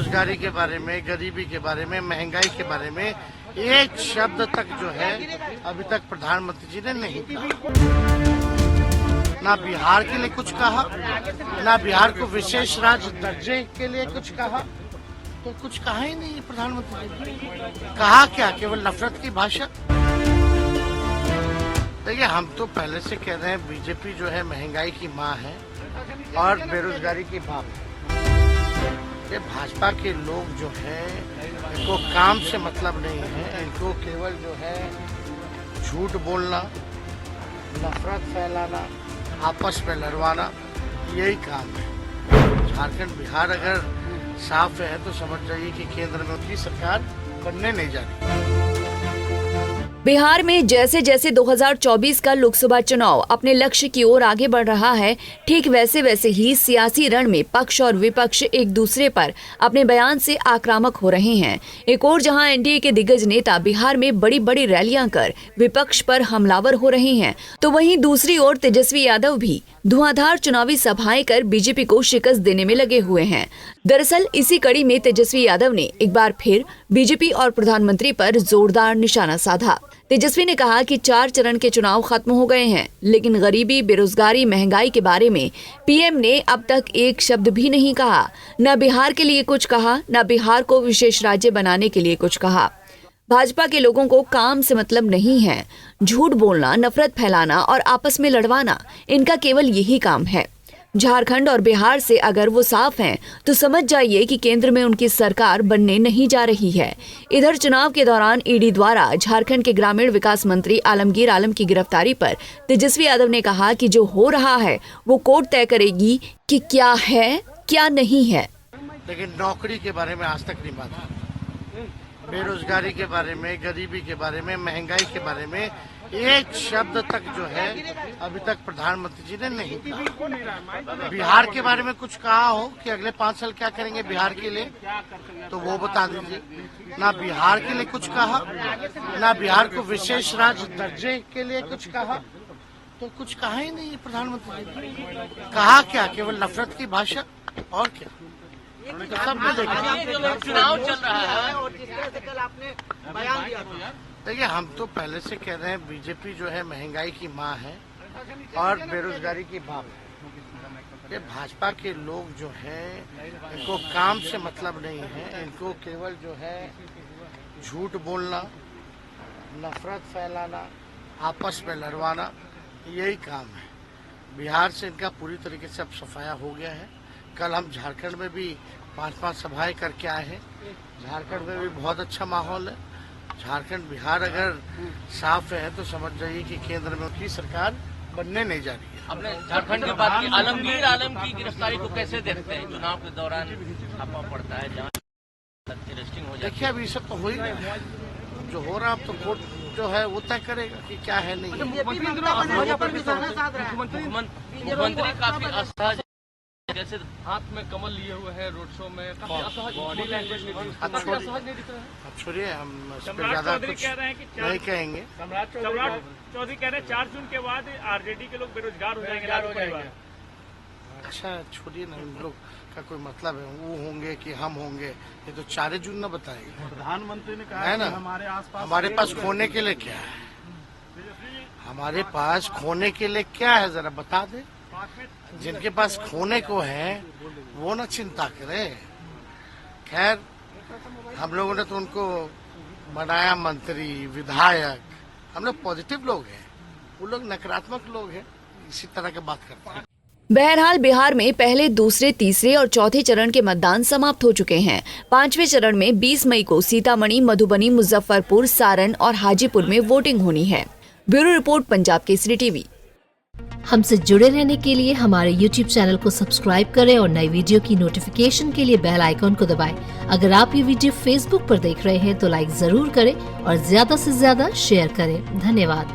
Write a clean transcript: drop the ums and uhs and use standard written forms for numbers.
बेरोजगारी के बारे में, गरीबी के बारे में, महंगाई के बारे में एक शब्द तक जो है अभी तक प्रधानमंत्री जी ने नहीं कहा। ना बिहार के लिए कुछ कहा, ना बिहार को विशेष राज्य दर्जे के लिए कुछ कहा, तो कुछ कहा ही नहीं प्रधानमंत्री जी। कहा क्या? केवल नफरत की भाषा। देखिए, हम तो पहले से कह रहे हैं बीजेपी जो है महंगाई की माँ है और बेरोजगारी की बाप है। ये भाजपा के लोग जो है इनको काम से मतलब नहीं है, इनको केवल जो है झूठ बोलना, नफरत फैलाना, आपस में लड़वाना, यही काम है। झारखंड बिहार अगर साफ है तो समझ जाइए कि केंद्र में उनकी सरकार बनने नहीं जा रही। बिहार में जैसे जैसे 2024 का लोकसभा चुनाव अपने लक्ष्य की ओर आगे बढ़ रहा है, ठीक वैसे वैसे ही सियासी रण में पक्ष और विपक्ष एक दूसरे पर अपने बयान से आक्रामक हो रहे हैं। एक और जहां एनडीए के दिग्गज नेता बिहार में बड़ी बड़ी रैलियां कर विपक्ष पर हमलावर हो रहे हैं, तो वहीं दूसरी ओर तेजस्वी यादव भी धुआंधार चुनावी सभाएं कर बीजेपी को शिकस्त देने में लगे हुए हैं। दरअसल इसी कड़ी में तेजस्वी यादव ने एक बार फिर बीजेपी और प्रधानमंत्री पर जोरदार निशाना साधा। तेजस्वी ने कहा कि 4 चरण के चुनाव खत्म हो गए हैं, लेकिन गरीबी, बेरोजगारी, महंगाई के बारे में पीएम ने अब तक एक शब्द भी नहीं कहा। न बिहार के लिए कुछ कहा, न बिहार को विशेष राज्य बनाने के लिए कुछ कहा। भाजपा के लोगों को काम से मतलब नहीं है। झूठ बोलना, नफरत फैलाना और आपस में लड़वाना, इनका केवल यही काम है। झारखंड और बिहार से अगर वो साफ हैं, तो समझ जाइए कि केंद्र में उनकी सरकार बनने नहीं जा रही है। इधर चुनाव के दौरान ईडी द्वारा झारखंड के ग्रामीण विकास मंत्री आलमगीर आलम की गिरफ्तारी पर तेजस्वी यादव ने कहा कि जो हो रहा है वो कोर्ट तय करेगी कि क्या है क्या नहीं है। लेकिन नौकरी के बारे में आज तक नहीं बात की। बेरोजगारी के बारे में, गरीबी के बारे में, महंगाई के बारे में एक शब्द तक जो है अभी तक प्रधानमंत्री जी ने नहीं कहा। बिहार के बारे में कुछ कहा हो कि अगले 5 साल क्या करेंगे बिहार के लिए, तो वो बता दीजिए। ना बिहार के लिए कुछ कहा, ना बिहार को विशेष राज्य दर्जे के लिए कुछ कहा, तो कुछ कहा ही नहीं प्रधानमंत्री जी। कहा क्या? केवल नफरत की भाषा और क्या? तो सब चुनाव चल रहा है और जिस तरह से कल आपने बयान दिया था। देखिए, हम तो पहले से कह रहे हैं बीजेपी जो है महंगाई की माँ है और बेरोजगारी की बाप है। ये भाजपा के लोग जो है इनको काम से मतलब नहीं है, इनको केवल जो है झूठ बोलना, नफरत फैलाना, आपस में लड़वाना, यही काम है। बिहार से इनका पूरी तरीके से अब सफाया हो गया है। कल हम झारखंड में भी 5-5 सभाएं करके आए हैं। झारखंड में भी बहुत अच्छा माहौल है। झारखंड बिहार अगर साफ है तो समझ जाइए कि केंद्र में उनकी सरकार बनने नहीं जा रही है। आपने झारखंड की बात की, आलमगीर आलम की गिरफ्तारी को कैसे देखते हैं? चुनाव के दौरान छापा पड़ता है, जांच अरेस्टिंग हो जाती है। देखिए, अभी सब तो हो ही रहा है। जो हो रहा अब तो कोर्ट जो है वो तय करेगा कि क्या है नहीं है। मुख्यमंत्री काफी असहज, जैसे हाथ में कमल लिए हुए हैं, रोड शो में काफी असहज, बॉडी लैंग्वेज में भी असहज नहीं दिख रहा है। अब छोड़िए, हम इस पर ज्यादा कुछ नहीं कहेंगे। सम्राट चौधरी कह रहे हैं 4 जून के बाद आरजेडी के लोग बेरोजगार हो जाएंगे। अच्छा छोड़िए ना, हम लोग का कोई मतलब है वो होंगे कि हम होंगे, ये तो 4 जून न बताएगा। प्रधानमंत्री ने कहा है ना, हमारे पास खोने के लिए क्या है? हमारे पास खोने के लिए क्या है जरा बता दे। जिनके पास खोने को है वो ना चिंता करे। खैर, हम लोगों ने तो उनको बनाया मंत्री, विधायक। हम लोग पॉजिटिव लोग हैं, वो लोग नकारात्मक लोग हैं, इसी तरह की बात करते हैं। बहरहाल बिहार में पहले, दूसरे, तीसरे और चौथे चरण के मतदान समाप्त हो चुके हैं। 5वें चरण में 20 मई को सीतामढ़ी, मधुबनी, मुजफ्फरपुर, सारण और हाजीपुर में वोटिंग होनी है। Bureau report, Punjab Kesari TV. हमसे जुड़े रहने के लिए हमारे YouTube चैनल को सब्सक्राइब करें और नई वीडियो की नोटिफिकेशन के लिए बेल आइकॉन को दबाएं। अगर आप ये वीडियो Facebook पर देख रहे हैं तो लाइक जरूर करें और ज्यादा से ज्यादा शेयर करें। धन्यवाद।